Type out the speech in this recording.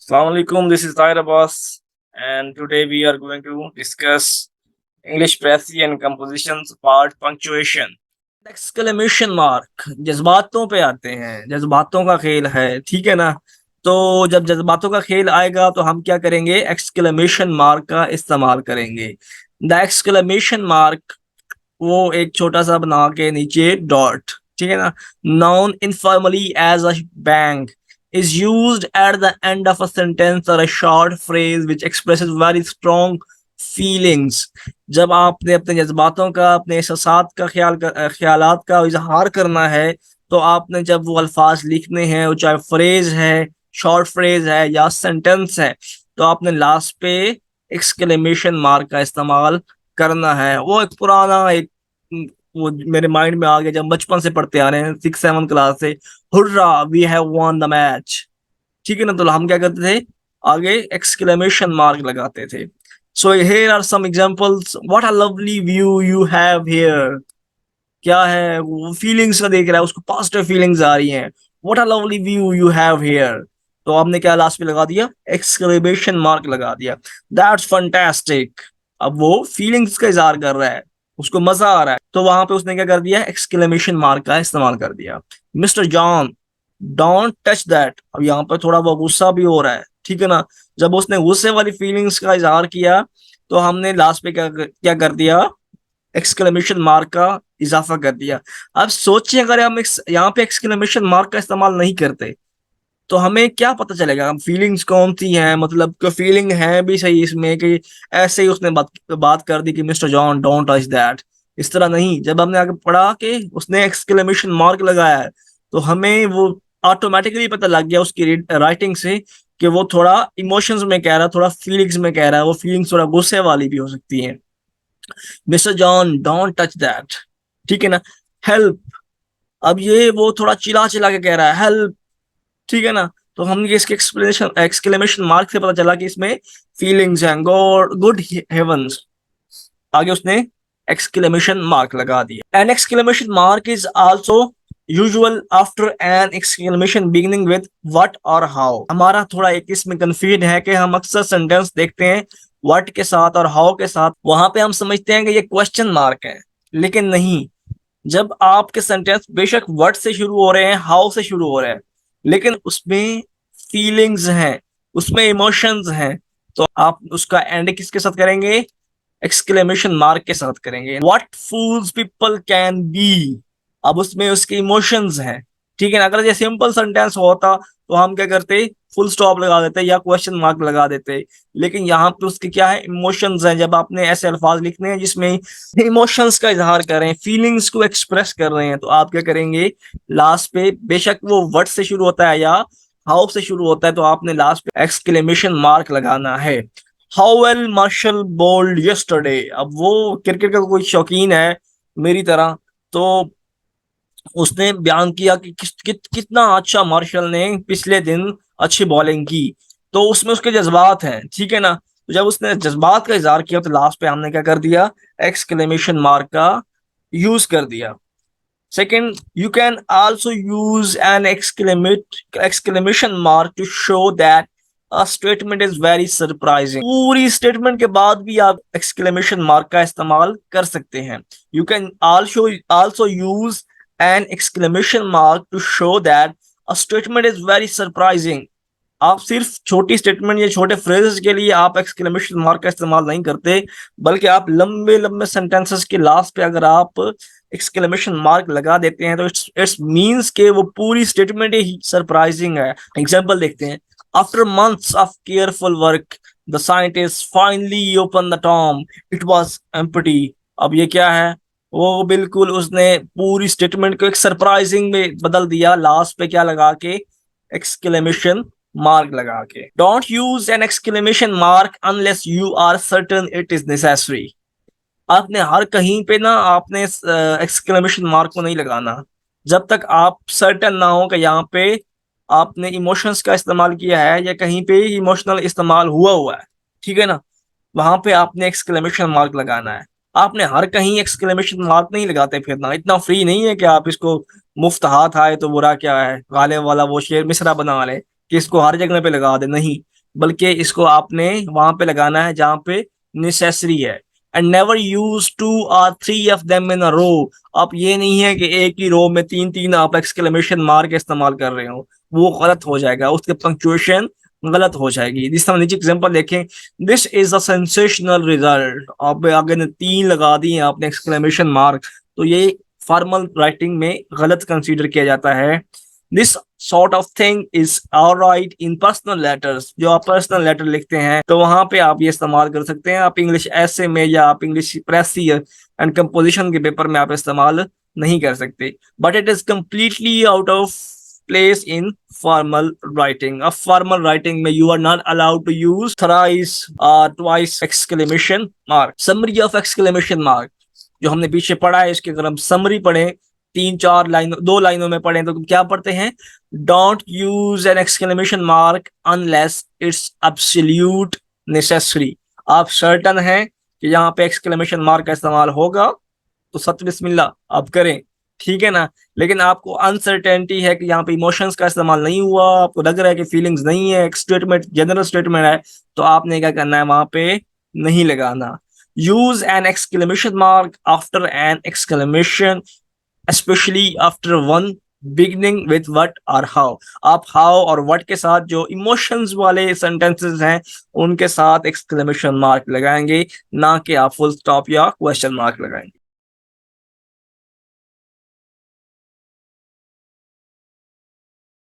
Assalamualaikum, this is Tahir Abbas, and today we are going to discuss English Praise and Compositions part punctuation. Exclamation mark जज्बातों पे आते हैं, जज्बातों का खेल है, ठीक है ना। तो जब जज्बातों का खेल आएगा तो हम क्या करेंगे, एक्सक्लेमेशन मार्क का इस्तेमाल करेंगे। द एक्सक्लेमेशन मार्क वो एक छोटा सा बना के नीचे डॉट, ठीक है ना। Known informally as a bang is used at the end of a sentence or a short phrase which expresses very strong feelings। जब आपने अपने जज्बातों का, अपने एहसासात का ख्यालात का इजहार करना है, तो आपने जब वो अल्फाज लिखने हैं, वो चाहे फ्रेज है, शॉर्ट फ्रेज है या सेंटेंस है, तो आपने लास्ट पे एक्सक्लेमेशन मार्क का इस्तेमाल करना है। वो एक पुराना एक वो मेरे माइंड में आ गया, जब बचपन से पढ़ते आ रहे हैं, 6-7 क्लास से। Hurrah we have won the match, ठीक है ना। तो हम क्या करते थे, आगे एक्सक्लेमेशन मार्क लगाते थे। So here are some examples, what a lovely view you have here. क्या है वो, फीलिंग्स का देख रहा है, उसको पॉजिटिव फीलिंग्स आ रही हैं। What a lovely view you have here, तो हमने क्या लास्ट में लगा दिया, एक्सक्लेमेशन मार्क लगा दिया। दैट्स फंटास्टिक, अब वो फीलिंग्स का इजहार कर रहा है, उसको मजा आ रहा है, तो वहां पे उसने क्या कर दिया, एक्सक्लेमेशन मार्क का इस्तेमाल कर दिया। Mister John don't touch that, अब यहाँ पर थोड़ा वो गुस्सा भी हो रहा है, ठीक है ना। जब उसने गुस्से वाली फीलिंग्स का इजहार किया, तो हमने लास्ट पे क्या क्या कर दिया, एक्सक्लेमेशन मार्क का इजाफा कर दिया। अब सोचिए, अगर हम यहाँ पे एक्सक्लेमेशन मार्क का इस्तेमाल नहीं करते, तो हमें क्या पता चलेगा हम फीलिंग्स कौन सी हैं, मतलब कि फीलिंग है भी सही इसमें, कि ऐसे ही उसने बात कर दी कि mister John don't touch that, इस तरह नहीं। जब हमने आगे पढ़ा कि उसने एक्सक्लेमेशन मार्क लगाया है, तो हमें वो ऑटोमेटिकली पता लग गया उसकी राइटिंग से कि वो थोड़ा इमोशंस में कह रहा है, थोड़ा फीलिंग्स में कह रहा है, वो फीलिंग्स थोड़ा गुस्से वाली भी हो सकती हैं। Mister John don't touch that, ठीक है ना। हेल्प, अब ये वो थोड़ा चिल्ला चिल्ला के कह रहा है हेल्प, ठीक है ना। तो हमने इसके एक्सप्लेनेशन एक्सक्लेमेशन मार्क से पता चला कि इसमें फीलिंग्स हैं। गॉड गुड हेवंस, आगे उसने एक्सक्लेमेशन मार्क लगा दिया। N exclamation mark is also usual after an exclamation beginning with what और हाउ। हमारा थोड़ा एक इसमें कंफ्यूजन है कि हम अक्सर सेंटेंस देखते हैं व्हाट के साथ और हाउ के साथ, वहां पे हम समझते हैं कि ये क्वेश्चन मार्क है, लेकिन नहीं। जब आपके सेंटेंस बेशक वर्ड से शुरू हो रहे हैं, हाउ से शुरू हो रहे हैं, लेकिन उसमें फीलिंग्स हैं, उसमें इमोशंस हैं, तो आप उसका एंड किसके साथ करेंगे, एक्सक्लेमेशन मार्क के साथ करेंगे। What fools people can be, अब उसमें उसके इमोशंस हैं, ठीक है ना। अगर ये सिंपल सेंटेंस होता तो हम क्या करते, फुल स्टॉप लगा देते या क्वेश्चन मार्क लगा देते, लेकिन यहाँ पे उसके क्या है, इमोशंस हैं। जब आपने ऐसे अल्फाज लिखने हैं जिसमें इमोशंस का इजहार कर रहे हैं, फीलिंग्स को एक्सप्रेस कर रहे हैं, तो आप क्या करेंगे, लास्ट पे बेशक वो वर्ड से शुरू होता है या हाउ से शुरू होता है, तो आपने लास्ट पे एक्सक्लेमेशन मार्क लगाना है। How well Marshall bowled yesterday, अब वो क्रिकेट का कोई शौकीन है मेरी तरह, तो उसने बयान किया कि कितना अच्छा मार्शल ने पिछले दिन अच्छी बॉलिंग की, तो उसमें उसके जज्बात हैं, ठीक है ना। तो जब उसने जज्बात का इजहार किया, तो लास्ट पे हमने क्या कर दिया, एक्सक्लेमेशन मार्क का यूज कर दिया। Second, you can also use an exclamation mark to show that a statement is very surprising. पूरी स्टेटमेंट के बाद भी आप एक्सक्लेमेशन मार्क का इस्तेमाल कर सकते हैं। You can also use an exclamation mark to show that a statement is very surprising. आप सिर्फ छोटी स्टेटमेंट या छोटे फ्रेजेस के लिए आप एक्सक्लेमेशन मार्क का इस्तेमाल नहीं करते, बल्कि आप लंबे लंबे सेंटेंसेस के लास्ट पे अगर आप एक्सक्लेमेशन मार्क लगा देते हैं, तो इट्स मींस के वो पूरी स्टेटमेंट ही सरप्राइजिंग है। एग्जांपल देखते हैं, after months of careful work the scientist finally open the Tom, it was empty. अब ये क्या है, वो बिल्कुल उसने पूरी स्टेटमेंट को एक सरप्राइजिंग में बदल दिया, लास्ट पे क्या लगा के, एक्सक्लेमेशन मार्क लगा के। Don't use an exclamation mark unless you are certain it is necessary. आपने हर कहीं पे ना आपने एक्सक्लेमेशन मार्क को नहीं लगाना, जब तक आप सर्टेन ना हो कि यहाँ पे आपने इमोशंस का इस्तेमाल किया है या कहीं पे इमोशनल इस्तेमाल हुआ हुआ है, ठीक है ना। वहां पे आपने एक्सक्लेमेशन मार्क लगाना है। आपने हर कहीं एक्सक्लेमेशन मार्क नहीं लगाते फिरना, इतना फ्री नहीं है कि आप इसको मुफ्त हाथ आए तो बुरा क्या है, गाले वाला वो शेर मिसरा बना ले कि इसको हर जगह पे लगा दे, नहीं। बल्कि इसको आपने वहां पे लगाना है जहां पे नेसेसरी है। And never use 2 or 3 of them in a row. आप ये नहीं है कि एक ही रो में तीन तीन आप एक्सक्लेमेशन मार्क इस्तेमाल कर रहे हो, वो गलत हो जाएगा, उसके पंक्चुएशन गलत हो जाएगी। जिस तरह नीचे एग्जांपल देखें, this is a sensational result, आप आगे ने 3 लगा दिए आपने एक्सक्लेमेशन मार्क, तो ये फॉर्मल राइटिंग में गलत कंसीडर किया जाता है। This sort of thing is alright in personal letters, जो आप पर्सनल लेटर लिखते हैं तो वहां पे आप ये इस्तेमाल कर सकते हैं। आप इंग्लिश ऐसे में या आप इंग्लिश प्रेसी एंड कंपोजिशन के पेपर में आप इस्तेमाल नहीं कर सकते। But it is completely out of place in formal writing. A formal writing में you are not allowed to use thrice or twice exclamation mark. Summary of exclamation mark जो हमने पीछे पढ़ा है, इसकी अगर हम समरी पढ़ें 2 लाइनों में पढ़ें तो क्या पढ़ते हैं? Don't use an exclamation mark unless it's absolute necessary. आप सर्टन हैं कि यहाँ पे एक्सक्लेमेशन मार्क का इस्तेमाल होगा तो सत बिस्मिल्लाह आप करें, ठीक है ना। लेकिन आपको अनसर्टेनिटी है कि यहाँ पे इमोशंस का इस्तेमाल नहीं हुआ, आपको लग रहा है कि फीलिंग्स नहीं है, एक स्टेटमेंट जनरल स्टेटमेंट है, तो आपने क्या करना है, वहां पे नहीं लगाना। Use an exclamation mark after an exclamation, specially after one beginning with what और हाउ। आप हाउ और व्हाट के साथ जो इमोशंस वाले सेंटेंसेस हैं उनके साथ एक्सक्लेमेशन मार्क लगाएंगे, ना कि आप फुल स्टॉप या क्वेश्चन मार्क लगाएंगे।